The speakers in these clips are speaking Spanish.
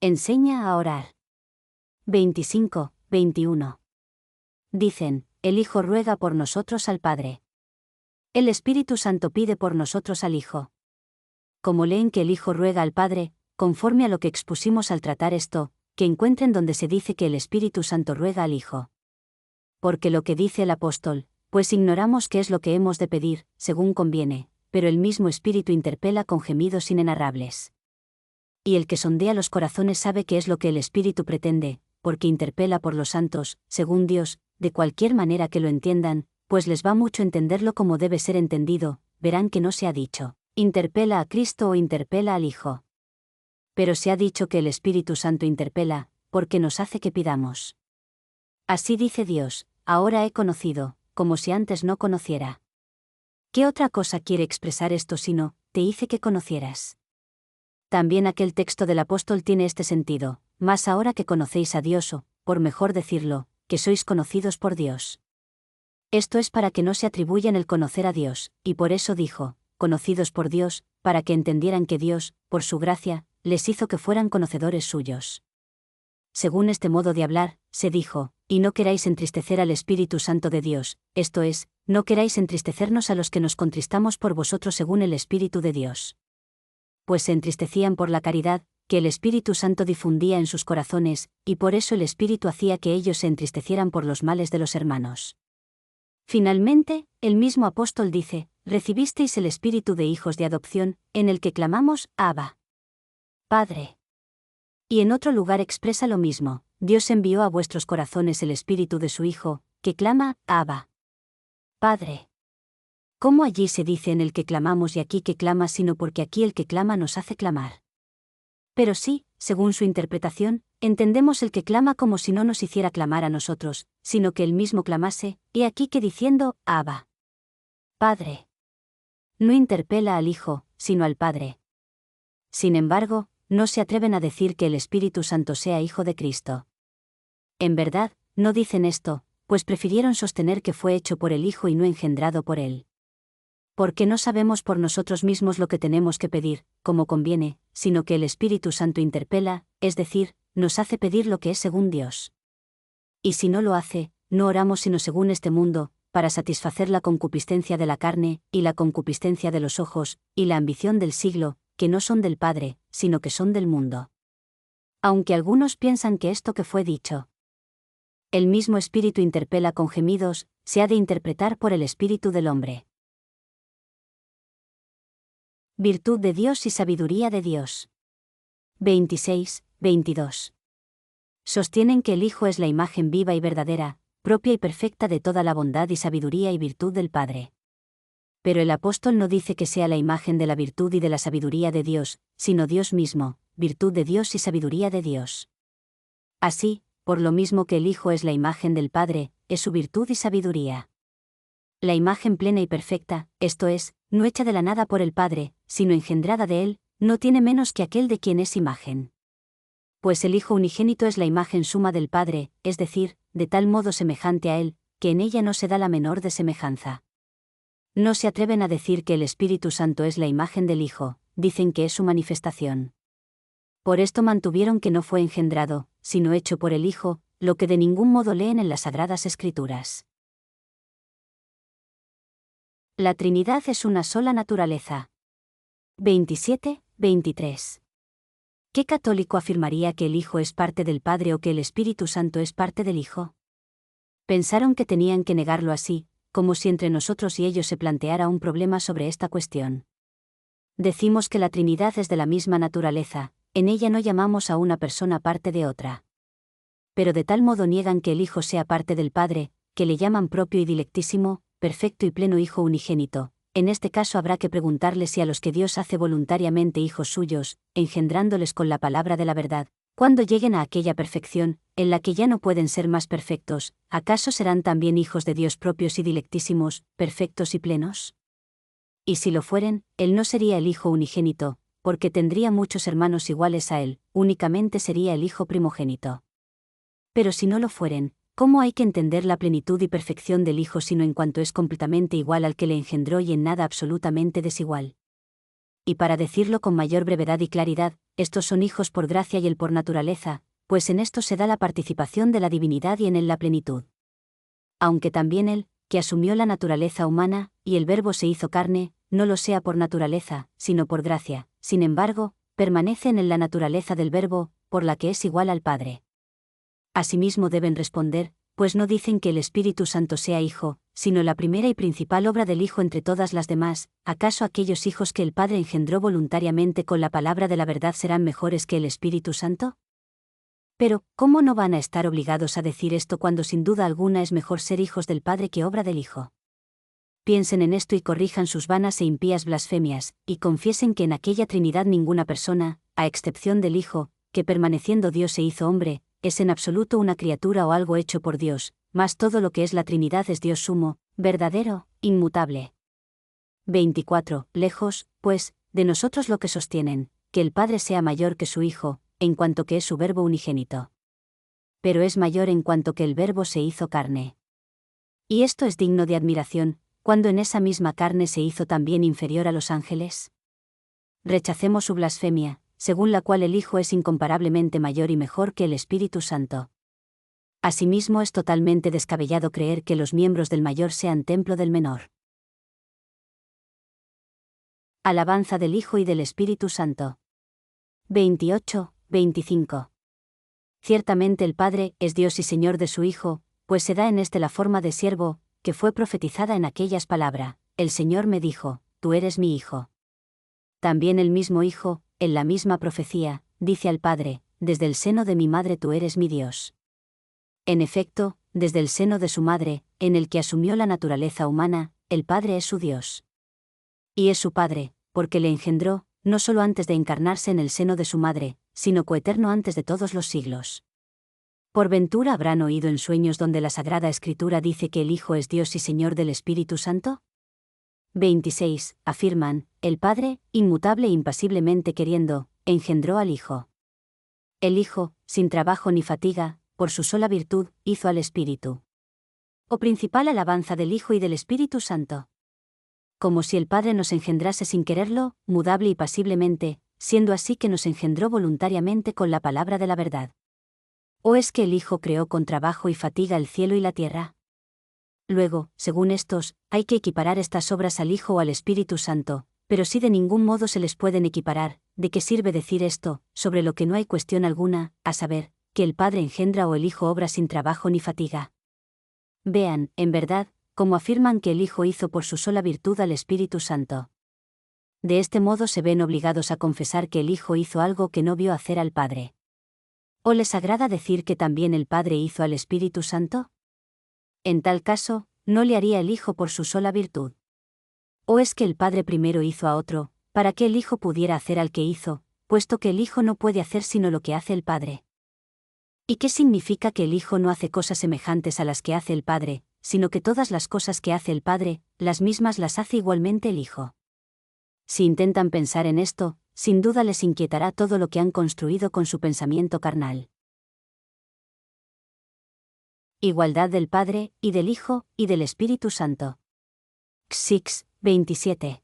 Enseña a orar. 25, 21. Dicen, el Hijo ruega por nosotros al Padre. El Espíritu Santo pide por nosotros al Hijo. Como leen que el Hijo ruega al Padre, conforme a lo que expusimos al tratar esto, que encuentren donde se dice que el Espíritu Santo ruega al Hijo. Porque lo que dice el apóstol, pues ignoramos qué es lo que hemos de pedir, según conviene, pero el mismo Espíritu interpela con gemidos inenarrables. Y el que sondea los corazones sabe qué es lo que el Espíritu pretende, porque interpela por los santos, según Dios, de cualquier manera que lo entiendan, pues les va mucho entenderlo como debe ser entendido, verán que no se ha dicho, interpela a Cristo o interpela al Hijo. Pero se ha dicho que el Espíritu Santo interpela, porque nos hace que pidamos. Así dice Dios, ahora he conocido, como si antes no conociera. ¿Qué otra cosa quiere expresar esto sino, te hice que conocieras? También aquel texto del apóstol tiene este sentido, más ahora que conocéis a Dios o, por mejor decirlo, que sois conocidos por Dios. Esto es para que no se atribuyan el conocer a Dios, y por eso dijo, conocidos por Dios, para que entendieran que Dios, por su gracia, les hizo que fueran conocedores suyos. Según este modo de hablar, se dijo, y no queráis entristecer al Espíritu Santo de Dios, esto es, no queráis entristecernos a los que nos contristamos por vosotros según el Espíritu de Dios. Pues se entristecían por la caridad, que el Espíritu Santo difundía en sus corazones, y por eso el Espíritu hacía que ellos se entristecieran por los males de los hermanos. Finalmente, el mismo apóstol dice, recibisteis el Espíritu de hijos de adopción, en el que clamamos, Abba, Padre. Y en otro lugar expresa lo mismo, Dios envió a vuestros corazones el Espíritu de su Hijo, que clama, Abba, Padre. ¿Cómo allí se dice en el que clamamos y aquí que clama sino porque aquí el que clama nos hace clamar? Pero sí, según su interpretación, entendemos el que clama como si no nos hiciera clamar a nosotros, sino que él mismo clamase, y aquí que diciendo, Abba, Padre. No interpela al Hijo, sino al Padre. Sin embargo, no se atreven a decir que el Espíritu Santo sea Hijo de Cristo. En verdad, no dicen esto, pues prefirieron sostener que fue hecho por el Hijo y no engendrado por él. Porque no sabemos por nosotros mismos lo que tenemos que pedir, como conviene, sino que el Espíritu Santo interpela, es decir, nos hace pedir lo que es según Dios. Y si no lo hace, no oramos sino según este mundo, para satisfacer la concupiscencia de la carne, y la concupiscencia de los ojos, y la ambición del siglo, que no son del Padre, sino que son del mundo. Aunque algunos piensan que esto que fue dicho, el mismo Espíritu interpela con gemidos, se ha de interpretar por el Espíritu del hombre. Virtud de Dios y sabiduría de Dios. 26, 22. Sostienen que el Hijo es la imagen viva y verdadera, propia y perfecta de toda la bondad y sabiduría y virtud del Padre. Pero el apóstol no dice que sea la imagen de la virtud y de la sabiduría de Dios, sino Dios mismo, virtud de Dios y sabiduría de Dios. Así, por lo mismo que el Hijo es la imagen del Padre, es su virtud y sabiduría. La imagen plena y perfecta, esto es, no hecha de la nada por el Padre, sino engendrada de Él, no tiene menos que aquel de quien es imagen. Pues el Hijo unigénito es la imagen suma del Padre, es decir, de tal modo semejante a Él, que en ella no se da la menor de semejanza. No se atreven a decir que el Espíritu Santo es la imagen del Hijo, dicen que es su manifestación. Por esto mantuvieron que no fue engendrado, sino hecho por el Hijo, lo que de ningún modo leen en las Sagradas Escrituras. La Trinidad es una sola naturaleza. 27, 23. ¿Qué católico afirmaría que el Hijo es parte del Padre o que el Espíritu Santo es parte del Hijo? Pensaron que tenían que negarlo así, como si entre nosotros y ellos se planteara un problema sobre esta cuestión. Decimos que la Trinidad es de la misma naturaleza, en ella no llamamos a una persona parte de otra. Pero de tal modo niegan que el Hijo sea parte del Padre, que le llaman propio y dilectísimo, perfecto y pleno Hijo unigénito. En este caso habrá que preguntarle si a los que Dios hace voluntariamente hijos suyos, engendrándoles con la palabra de la verdad, cuando lleguen a aquella perfección, en la que ya no pueden ser más perfectos, ¿acaso serán también hijos de Dios propios y dilectísimos, perfectos y plenos? Y si lo fueren, Él no sería el Hijo unigénito, porque tendría muchos hermanos iguales a Él, únicamente sería el Hijo primogénito. Pero si no lo fueren, ¿cómo hay que entender la plenitud y perfección del Hijo sino en cuanto es completamente igual al que le engendró y en nada absolutamente desigual? Y para decirlo con mayor brevedad y claridad, estos son hijos por gracia y él por naturaleza, pues en esto se da la participación de la divinidad y en él la plenitud. Aunque también él, que asumió la naturaleza humana, y el Verbo se hizo carne, no lo sea por naturaleza, sino por gracia, sin embargo, permanece en él la naturaleza del Verbo, por la que es igual al Padre. Asimismo deben responder, pues no dicen que el Espíritu Santo sea Hijo, sino la primera y principal obra del Hijo entre todas las demás. ¿Acaso aquellos hijos que el Padre engendró voluntariamente con la palabra de la verdad serán mejores que el Espíritu Santo? Pero, ¿cómo no van a estar obligados a decir esto cuando sin duda alguna es mejor ser hijos del Padre que obra del Hijo? Piensen en esto y corrijan sus vanas e impías blasfemias, y confiesen que en aquella Trinidad ninguna persona, a excepción del Hijo, que permaneciendo Dios se hizo hombre, es en absoluto una criatura o algo hecho por Dios, mas todo lo que es la Trinidad es Dios sumo, verdadero, inmutable. 24. Lejos, pues, de nosotros lo que sostienen, que el Padre sea mayor que su Hijo, en cuanto que es su Verbo unigénito. Pero es mayor en cuanto que el Verbo se hizo carne. Y esto es digno de admiración, cuando en esa misma carne se hizo también inferior a los ángeles. Rechacemos su blasfemia, según la cual el Hijo es incomparablemente mayor y mejor que el Espíritu Santo. Asimismo es totalmente descabellado creer que los miembros del mayor sean templo del menor. Alabanza del Hijo y del Espíritu Santo. 28, 25. Ciertamente el Padre es Dios y Señor de su Hijo, pues se da en éste la forma de siervo, que fue profetizada en aquellas palabras: el Señor me dijo, tú eres mi Hijo. También el mismo Hijo, en la misma profecía, dice al Padre, desde el seno de mi madre tú eres mi Dios. En efecto, desde el seno de su madre, en el que asumió la naturaleza humana, el Padre es su Dios. Y es su Padre, porque le engendró, no solo antes de encarnarse en el seno de su madre, sino coeterno antes de todos los siglos. ¿Por ventura habrán oído en sueños donde la Sagrada Escritura dice que el Hijo es Dios y Señor del Espíritu Santo? 26. Afirman, el Padre, inmutable e impasiblemente queriendo, engendró al Hijo. El Hijo, sin trabajo ni fatiga, por su sola virtud, hizo al Espíritu. O principal alabanza del Hijo y del Espíritu Santo. Como si el Padre nos engendrase sin quererlo, mudable y pasiblemente, siendo así que nos engendró voluntariamente con la palabra de la verdad. ¿O es que el Hijo creó con trabajo y fatiga el cielo y la tierra? Luego, según estos, hay que equiparar estas obras al Hijo o al Espíritu Santo, pero si de ningún modo se les pueden equiparar, ¿de qué sirve decir esto, sobre lo que no hay cuestión alguna, a saber, que el Padre engendra o el Hijo obra sin trabajo ni fatiga? Vean, en verdad, cómo afirman que el Hijo hizo por su sola virtud al Espíritu Santo. De este modo se ven obligados a confesar que el Hijo hizo algo que no vio hacer al Padre. ¿O les agrada decir que también el Padre hizo al Espíritu Santo? En tal caso, ¿no le haría el Hijo por su sola virtud? ¿O es que el Padre primero hizo a otro, para que el Hijo pudiera hacer al que hizo, puesto que el Hijo no puede hacer sino lo que hace el Padre? ¿Y qué significa que el Hijo no hace cosas semejantes a las que hace el Padre, sino que todas las cosas que hace el Padre, las mismas las hace igualmente el Hijo? Si intentan pensar en esto, sin duda les inquietará todo lo que han construido con su pensamiento carnal. Igualdad del Padre, y del Hijo, y del Espíritu Santo. X 27.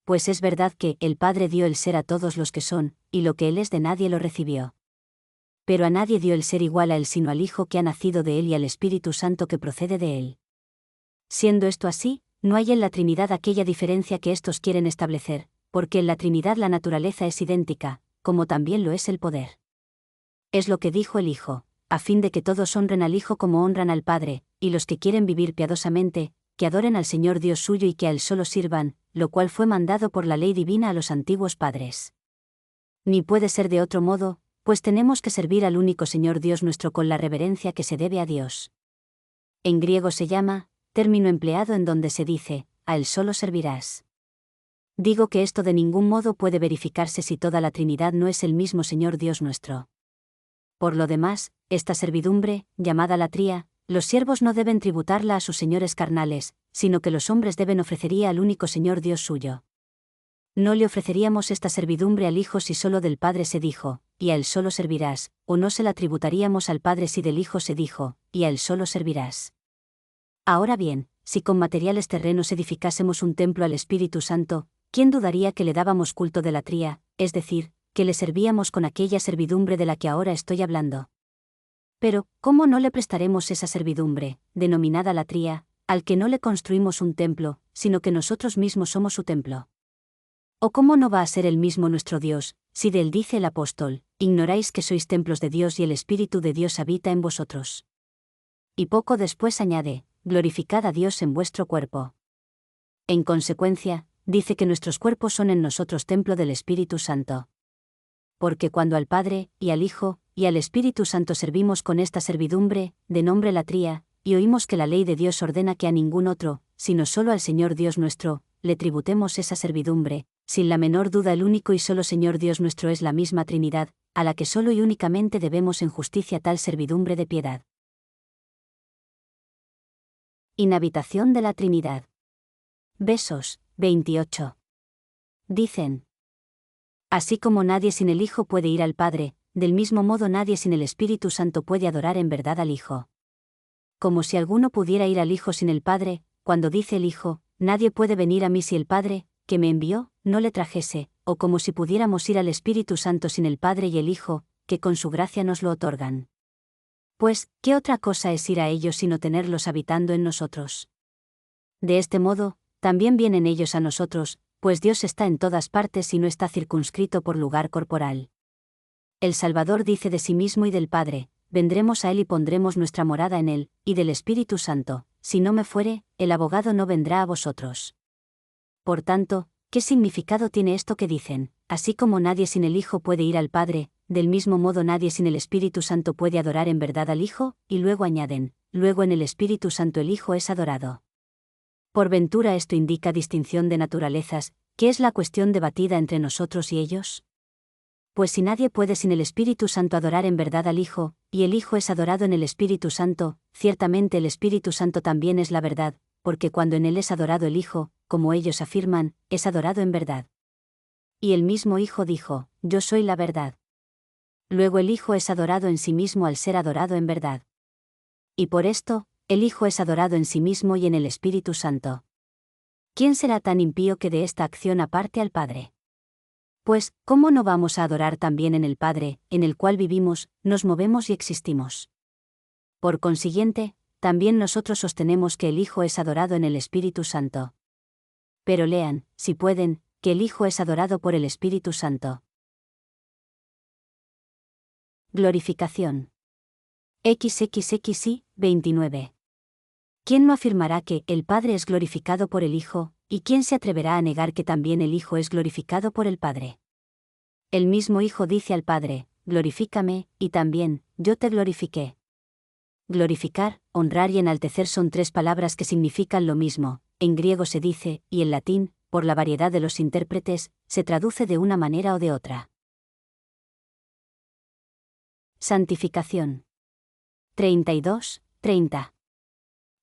Pues es verdad que el Padre dio el ser a todos los que son, y lo que Él es de nadie lo recibió. Pero a nadie dio el ser igual a Él sino al Hijo que ha nacido de Él y al Espíritu Santo que procede de Él. Siendo esto así, no hay en la Trinidad aquella diferencia que éstos quieren establecer, porque en la Trinidad la naturaleza es idéntica, como también lo es el poder. Es lo que dijo el Hijo, a fin de que todos honren al Hijo como honran al Padre, y los que quieren vivir piadosamente, que adoren al Señor Dios suyo y que a Él solo sirvan, lo cual fue mandado por la ley divina a los antiguos padres. Ni puede ser de otro modo, pues tenemos que servir al único Señor Dios nuestro con la reverencia que se debe a Dios. En griego se llama, término empleado en donde se dice, a Él solo servirás. Digo que esto de ningún modo puede verificarse si toda la Trinidad no es el mismo Señor Dios nuestro. Por lo demás, esta servidumbre, llamada latría, los siervos no deben tributarla a sus señores carnales, sino que los hombres deben ofrecería al único Señor Dios suyo. No le ofreceríamos esta servidumbre al Hijo si solo del Padre se dijo, y a Él solo servirás, o no se la tributaríamos al Padre si del Hijo se dijo, y a Él solo servirás. Ahora bien, si con materiales terrenos edificásemos un templo al Espíritu Santo, ¿quién dudaría que le dábamos culto de latría, es decir, que le servíamos con aquella servidumbre de la que ahora estoy hablando? Pero, ¿cómo no le prestaremos esa servidumbre, denominada latría, al que no le construimos un templo, sino que nosotros mismos somos su templo? ¿O cómo no va a ser el mismo nuestro Dios, si de él dice el apóstol, ignoráis que sois templos de Dios y el Espíritu de Dios habita en vosotros? Y poco después añade, glorificad a Dios en vuestro cuerpo. En consecuencia, dice que nuestros cuerpos son en nosotros templo del Espíritu Santo. Porque cuando al Padre, y al Hijo, y al Espíritu Santo servimos con esta servidumbre, de nombre latría, y oímos que la ley de Dios ordena que a ningún otro, sino solo al Señor Dios nuestro, le tributemos esa servidumbre, sin la menor duda el único y solo Señor Dios nuestro es la misma Trinidad, a la que solo y únicamente debemos en justicia tal servidumbre de piedad. Inhabitación de la Trinidad. Versos 28. Dicen: así como nadie sin el Hijo puede ir al Padre, del mismo modo nadie sin el Espíritu Santo puede adorar en verdad al Hijo. Como si alguno pudiera ir al Hijo sin el Padre, cuando dice el Hijo, nadie puede venir a mí si el Padre, que me envió, no le trajese, o como si pudiéramos ir al Espíritu Santo sin el Padre y el Hijo, que con su gracia nos lo otorgan. Pues, ¿qué otra cosa es ir a ellos sino tenerlos habitando en nosotros? De este modo, también vienen ellos a nosotros, pues Dios está en todas partes y no está circunscrito por lugar corporal. El Salvador dice de sí mismo y del Padre: vendremos a él y pondremos nuestra morada en él, y del Espíritu Santo: si no me fuere, el abogado no vendrá a vosotros. Por tanto, ¿qué significado tiene esto que dicen? Así como nadie sin el Hijo puede ir al Padre, del mismo modo nadie sin el Espíritu Santo puede adorar en verdad al Hijo, y luego añaden: luego en el Espíritu Santo el Hijo es adorado. Por ventura esto indica distinción de naturalezas, ¿qué es la cuestión debatida entre nosotros y ellos? Pues si nadie puede sin el Espíritu Santo adorar en verdad al Hijo, y el Hijo es adorado en el Espíritu Santo, ciertamente el Espíritu Santo también es la verdad, porque cuando en él es adorado el Hijo, como ellos afirman, es adorado en verdad. Y el mismo Hijo dijo: yo soy la verdad. Luego el Hijo es adorado en sí mismo al ser adorado en verdad. Y por esto, el Hijo es adorado en sí mismo y en el Espíritu Santo. ¿Quién será tan impío que de esta acción aparte al Padre? Pues, ¿cómo no vamos a adorar también en el Padre, en el cual vivimos, nos movemos y existimos? Por consiguiente, también nosotros sostenemos que el Hijo es adorado en el Espíritu Santo. Pero lean, si pueden, que el Hijo es adorado por el Espíritu Santo. Glorificación. XXXI, 29. ¿Quién no afirmará que el Padre es glorificado por el Hijo, y quién se atreverá a negar que también el Hijo es glorificado por el Padre? El mismo Hijo dice al Padre: glorifícame, y también, yo te glorifiqué. Glorificar, honrar y enaltecer son tres palabras que significan lo mismo. En griego se dice, y en latín, por la variedad de los intérpretes, se traduce de una manera o de otra. Santificación. 32, 30.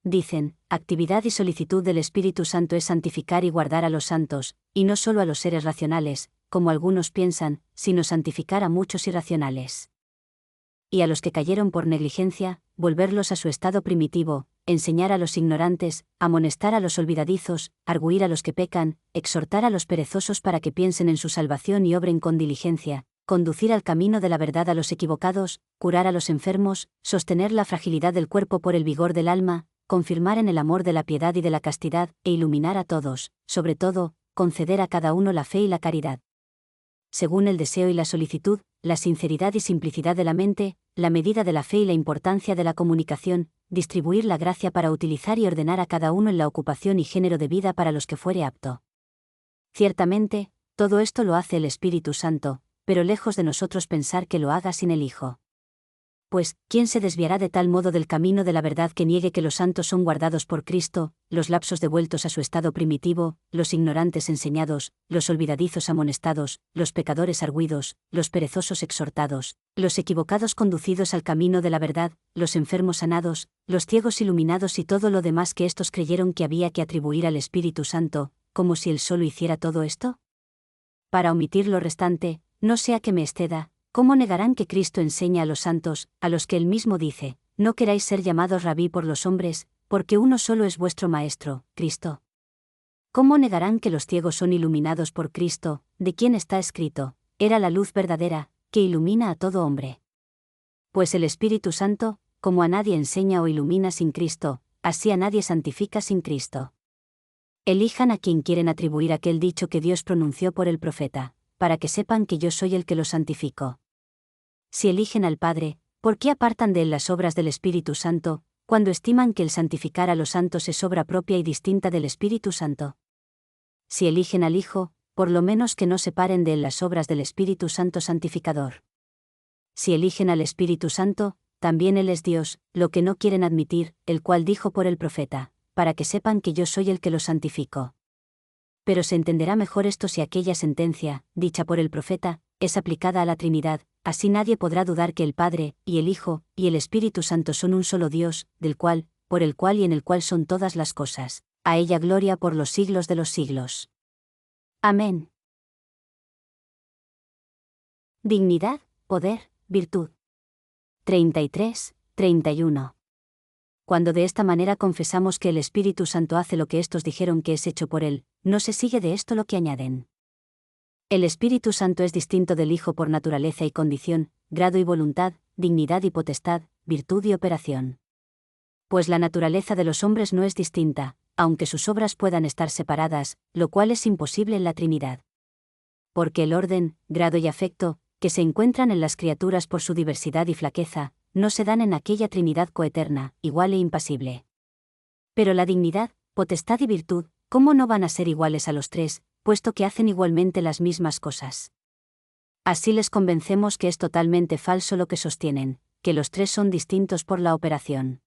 Dicen: actividad y solicitud del Espíritu Santo es santificar y guardar a los santos, y no solo a los seres racionales, como algunos piensan, sino santificar a muchos irracionales. Y a los que cayeron por negligencia, volverlos a su estado primitivo, enseñar a los ignorantes, amonestar a los olvidadizos, argüir a los que pecan, exhortar a los perezosos para que piensen en su salvación y obren con diligencia, conducir al camino de la verdad a los equivocados, curar a los enfermos, sostener la fragilidad del cuerpo por el vigor del alma, confirmar en el amor de la piedad y de la castidad, e iluminar a todos, sobre todo, conceder a cada uno la fe y la caridad. Según el deseo y la solicitud, la sinceridad y simplicidad de la mente, la medida de la fe y la importancia de la comunicación, distribuir la gracia para utilizar y ordenar a cada uno en la ocupación y género de vida para los que fuere apto. Ciertamente, todo esto lo hace el Espíritu Santo, pero lejos de nosotros pensar que lo haga sin el Hijo. Pues, ¿quién se desviará de tal modo del camino de la verdad que niegue que los santos son guardados por Cristo, los lapsos devueltos a su estado primitivo, los ignorantes enseñados, los olvidadizos amonestados, los pecadores argüidos, los perezosos exhortados, los equivocados conducidos al camino de la verdad, los enfermos sanados, los ciegos iluminados y todo lo demás que éstos creyeron que había que atribuir al Espíritu Santo, como si él solo hiciera todo esto? Para omitir lo restante, no sea que me exceda, ¿cómo negarán que Cristo enseña a los santos, a los que él mismo dice: no queráis ser llamados rabí por los hombres, porque uno solo es vuestro Maestro, Cristo? ¿Cómo negarán que los ciegos son iluminados por Cristo, de quien está escrito, era la luz verdadera, que ilumina a todo hombre? Pues el Espíritu Santo, como a nadie enseña o ilumina sin Cristo, así a nadie santifica sin Cristo. Elijan a quien quieren atribuir aquel dicho que Dios pronunció por el profeta, para que sepan que yo soy el que los santifico. Si eligen al Padre, ¿por qué apartan de él las obras del Espíritu Santo, cuando estiman que el santificar a los santos es obra propia y distinta del Espíritu Santo? Si eligen al Hijo, por lo menos que no separen de él las obras del Espíritu Santo santificador. Si eligen al Espíritu Santo, también Él es Dios, lo que no quieren admitir, el cual dijo por el profeta, para que sepan que yo soy el que los santifico. Pero se entenderá mejor esto si aquella sentencia, dicha por el profeta, es aplicada a la Trinidad, así nadie podrá dudar que el Padre, y el Hijo, y el Espíritu Santo son un solo Dios, del cual, por el cual y en el cual son todas las cosas, a ella gloria por los siglos de los siglos. Amén. Dignidad, poder, virtud. 33, 31. Cuando de esta manera confesamos que el Espíritu Santo hace lo que éstos dijeron que es hecho por él, no se sigue de esto lo que añaden. El Espíritu Santo es distinto del Hijo por naturaleza y condición, grado y voluntad, dignidad y potestad, virtud y operación. Pues la naturaleza de los hombres no es distinta, aunque sus obras puedan estar separadas, lo cual es imposible en la Trinidad. Porque el orden, grado y afecto, que se encuentran en las criaturas por su diversidad y flaqueza, no se dan en aquella Trinidad coeterna, igual e impasible. Pero la dignidad, potestad y virtud, ¿cómo no van a ser iguales a los tres, puesto que hacen igualmente las mismas cosas? Así les convencemos que es totalmente falso lo que sostienen, que los tres son distintos por la operación.